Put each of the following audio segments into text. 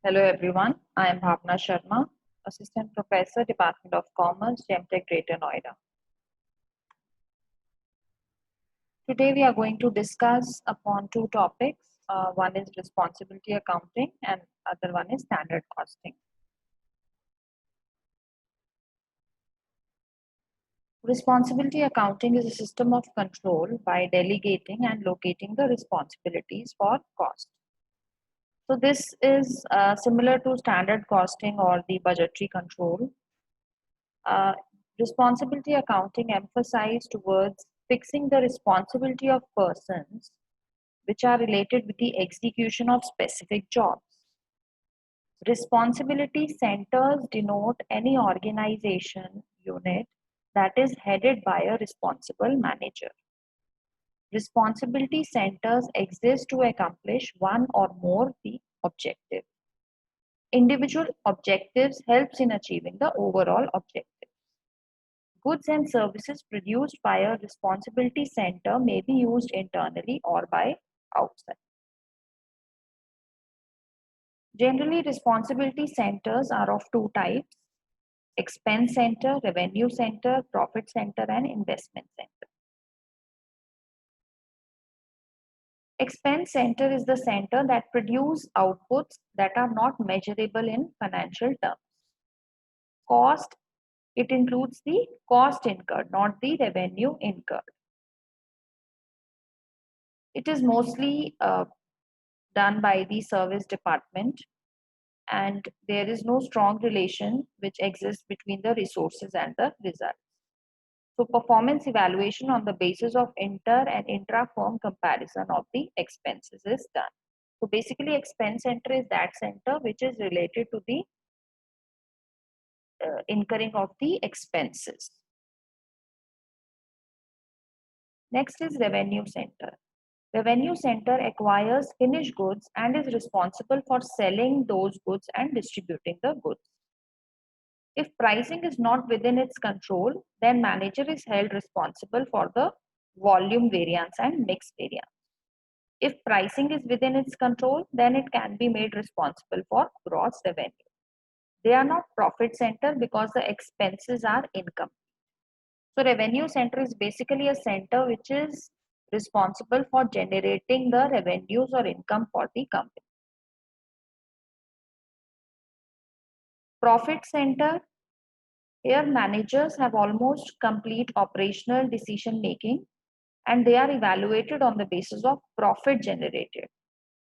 Hello everyone, I am Bhavna Sharma, Assistant Professor, Department of Commerce, GemTech Greater Noida. Today we are going to discuss upon two topics. One is responsibility accounting and other one is standard costing. Responsibility accounting is a system of control by delegating and locating the responsibilities for cost. So this is similar to standard costing or the budgetary control. Uh, Responsibility accounting emphasizes towards fixing the responsibility of persons which are related with the execution of specific jobs. Responsibility centers denote any organization unit that is headed by a responsible manager. Responsibility centers exist to accomplish one or more the objective. Individual objectives helps in achieving the overall objective. Goods and services produced by a responsibility center may be used internally or by outside. Generally, responsibility centers are of two types: expense center, revenue center, profit center, and investment center. Expense center is the center that produce outputs that are not measurable in financial terms. Cost, it includes the cost incurred, not the revenue incurred. It is mostly done by the service department, and there is no strong relation which exists between the resources and the results. So performance evaluation on the basis of inter and intra-firm comparison of the expenses is done. So basically expense center is that center which is related to the incurring of the expenses. Next is revenue center. Revenue center acquires finished goods and is responsible for selling those goods and distributing the goods. If pricing is not within its control, then manager is held responsible for the volume variance and mix variance. If pricing is within its control, then it can be made responsible for gross revenue. They are not profit center because the expenses are income. So revenue center is basically a center which is responsible for generating the revenues or income for the company. Profit center, here managers have almost complete operational decision making and they are evaluated on the basis of profit generated.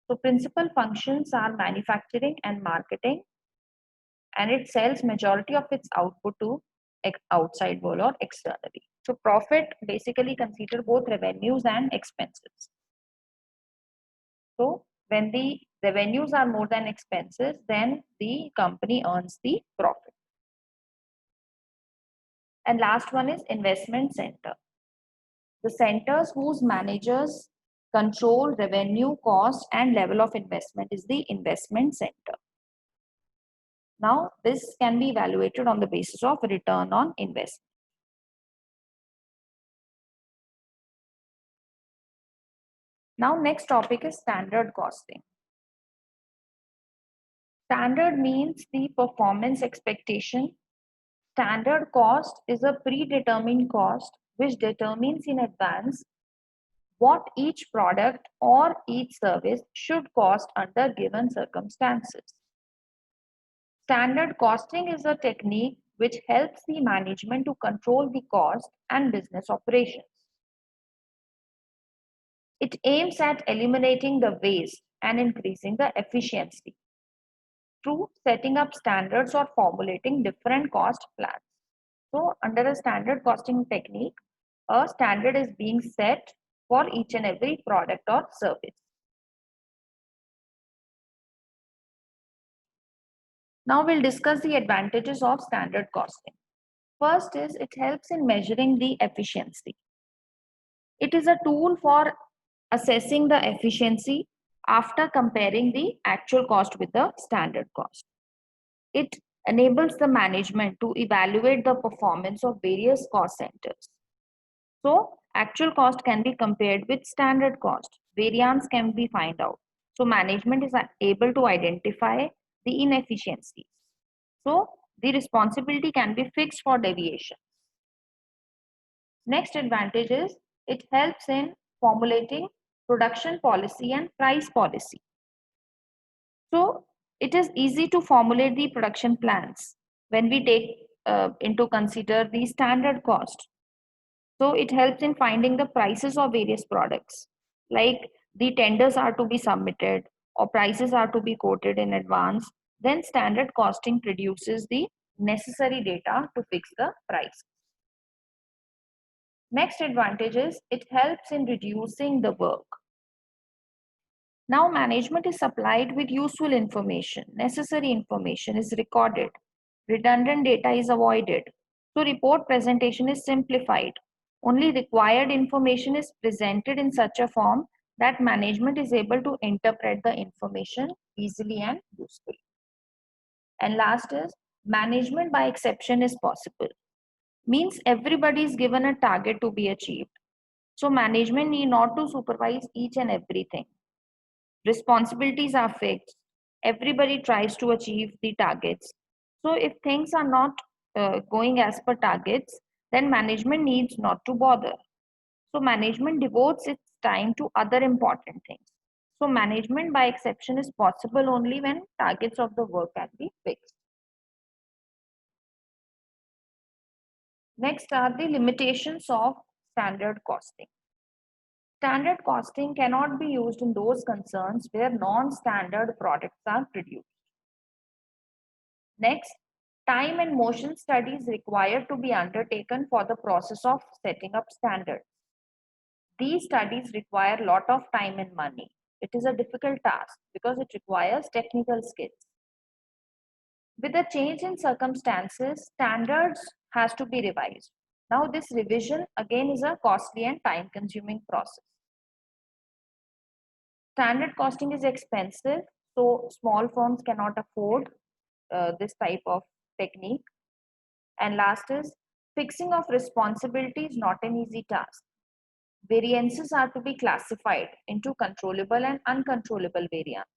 So principal functions are manufacturing and marketing, and it sells majority of its output to outside world or externally. So profit basically consider both revenues and expenses. So when the revenues are more than expenses, then the company earns the profit. And last one is investment center. The centers whose managers control revenue, cost, and level of investment is the investment center. Now, this can be evaluated on the basis of return on investment. Now, next topic is standard costing. Standard means the performance expectation. Standard cost is a predetermined cost which determines in advance what each product or each service should cost under given circumstances. Standard costing is a technique which helps the management to control the cost and business operations. It aims at eliminating the waste and increasing the efficiency through setting up standards or formulating different cost plans. So under a standard costing technique, a standard is being set for each and every product or service. Now we'll discuss the advantages of standard costing. First is it helps in measuring the efficiency. It is a tool for assessing the efficiency after comparing the actual cost with the standard cost. It enables the management to evaluate the performance of various cost centers. So actual cost can be compared with standard cost. Variance can be found out. So management is able to identify the inefficiencies. So the responsibility can be fixed for deviation. Next advantage is it helps in formulating production policy and price policy. So it is easy to formulate the production plans when we take into consider the standard cost. So it helps in finding the prices of various products, like the tenders are to be submitted or prices are to be quoted in advance. Then standard costing produces the necessary data to fix the price. Next advantage is it helps in reducing the work. Now management is supplied with useful information, necessary information is recorded, redundant data is avoided. So report presentation is simplified. Only required information is presented in such a form that management is able to interpret the information easily and usefully. And last is management by exception is possible. Means everybody is given a target to be achieved. So management need not to supervise each and everything. Responsibilities are fixed. Everybody tries to achieve the targets. So if things are not going as per targets, then management needs not to bother. So management devotes its time to other important things. So management by exception is possible only when targets of the work can be fixed. Next are the limitations of standard costing. Standard costing cannot be used in those concerns where non-standard products are produced. Next, time and motion studies required to be undertaken for the process of setting up standards. These studies require a lot of time and money. It is a difficult task because it requires technical skills. With a change in circumstances, standards has to be revised. Now this revision again is a costly and time consuming process. Standard costing is expensive, so small firms cannot afford this type of technique. And last is fixing of responsibility is not an easy task. Variances are to be classified into controllable and uncontrollable variance.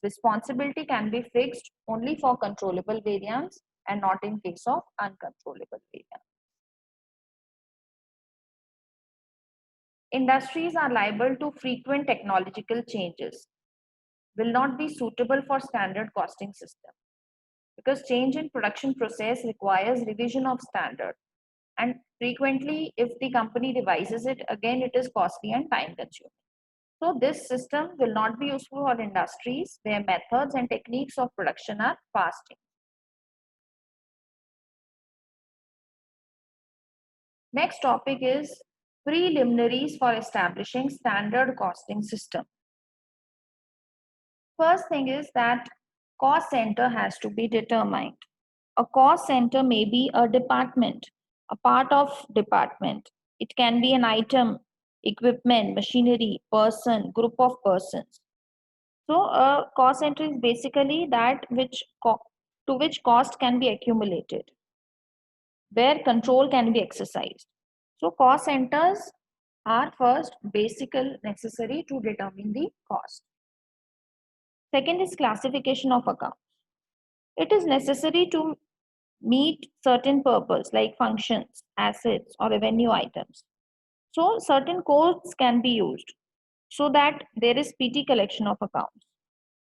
Responsibility can be fixed only for controllable variance and not in case of uncontrollable variance. Industries are liable to frequent technological changes, will not be suitable for standard costing system because change in production process requires revision of standard, and frequently if the company revises it again it is costly and time consuming. So this system will not be useful for industries where methods and techniques of production are fast changing. Next topic is preliminaries for establishing standard costing system. First thing is that cost center has to be determined. A cost center may be a department, a part of department. It can be an item, equipment, machinery, person, group of persons. So a cost center is basically that to which cost can be accumulated, where control can be exercised. So cost centers are first basically necessary to determine the cost. Second is classification of accounts. It is necessary to meet certain purpose like functions, assets, or revenue items. So certain codes can be used so that there is speedy collection of accounts.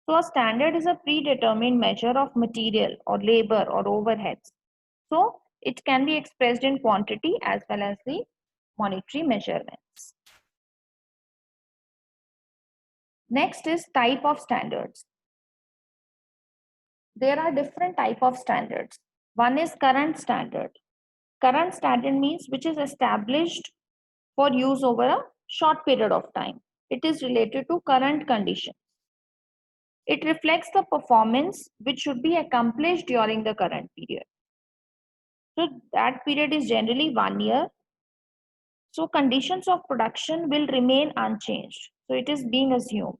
So a standard is a predetermined measure of material or labor or overheads. So it can be expressed in quantity as well as the monetary measurements. Next is type of standards. There are different type of standards. One is current standard. Current standard means which is established for use over a short period of time. It is related to current conditions. It reflects the performance which should be accomplished during the current period. So that period is generally 1 year. So conditions of production will remain unchanged. So it is being assumed.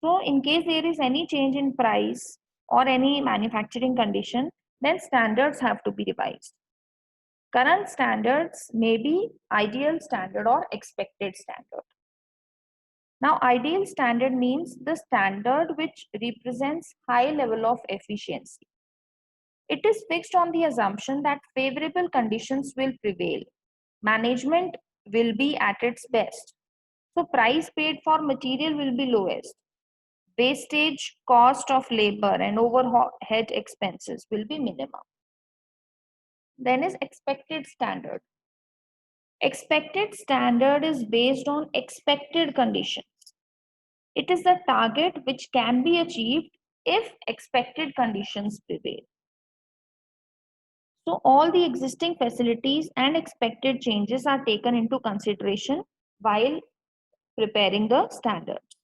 So in case there is any change in price or any manufacturing condition, then standards have to be revised. Current standards may be ideal standard or expected standard. Now, ideal standard means the standard which represents high level of efficiency. It is fixed on the assumption that favorable conditions will prevail. Management will be at its best. So price paid for material will be lowest. Wastage, cost of labor and overhead expenses will be minimum. Then is expected standard. Expected standard is based on expected conditions. It is the target which can be achieved if expected conditions prevail. So all the existing facilities and expected changes are taken into consideration while preparing the standards.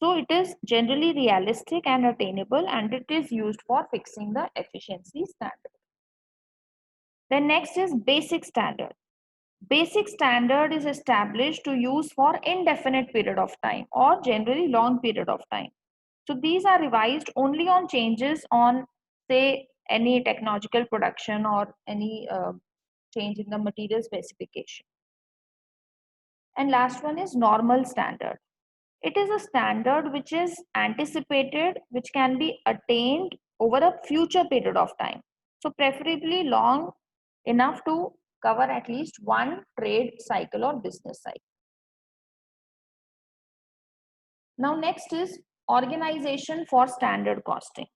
So it is generally realistic and attainable, and it is used for fixing the efficiency standard. Then next is basic standard. Basic standard is established to use for indefinite period of time or generally long period of time. So these are revised only on changes on, say, any technological production or any change in the material specification. And last one is normal standard. It is a standard which is anticipated, which can be attained over a future period of time. So preferably long enough to cover at least one trade cycle or business cycle. Now next is organization for standard costing.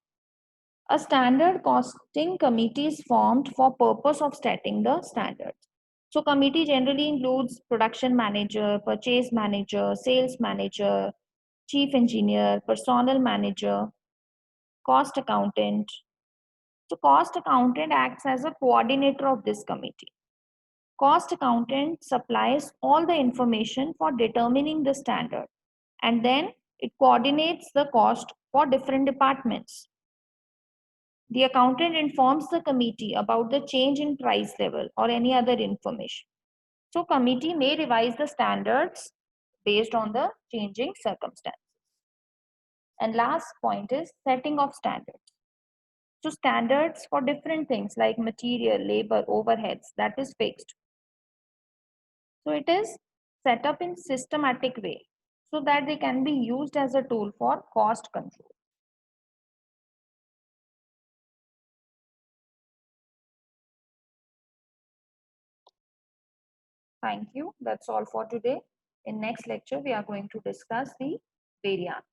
A standard costing committee is formed for purpose of setting the standards. So committee generally includes production manager, purchase manager, sales manager, chief engineer, personnel manager, cost accountant. So cost accountant acts as a coordinator of this committee. Cost accountant supplies all the information for determining the standard, and then it coordinates the cost for different departments. The accountant informs the committee about the change in price level or any other information. So committee may revise the standards based on the changing circumstances. And last point is setting of standards. So standards for different things like material, labor, overheads, that is fixed. So it is set up in systematic way so that they can be used as a tool for cost control. Thank you. That's all for today. In next lecture, we are going to discuss the variance.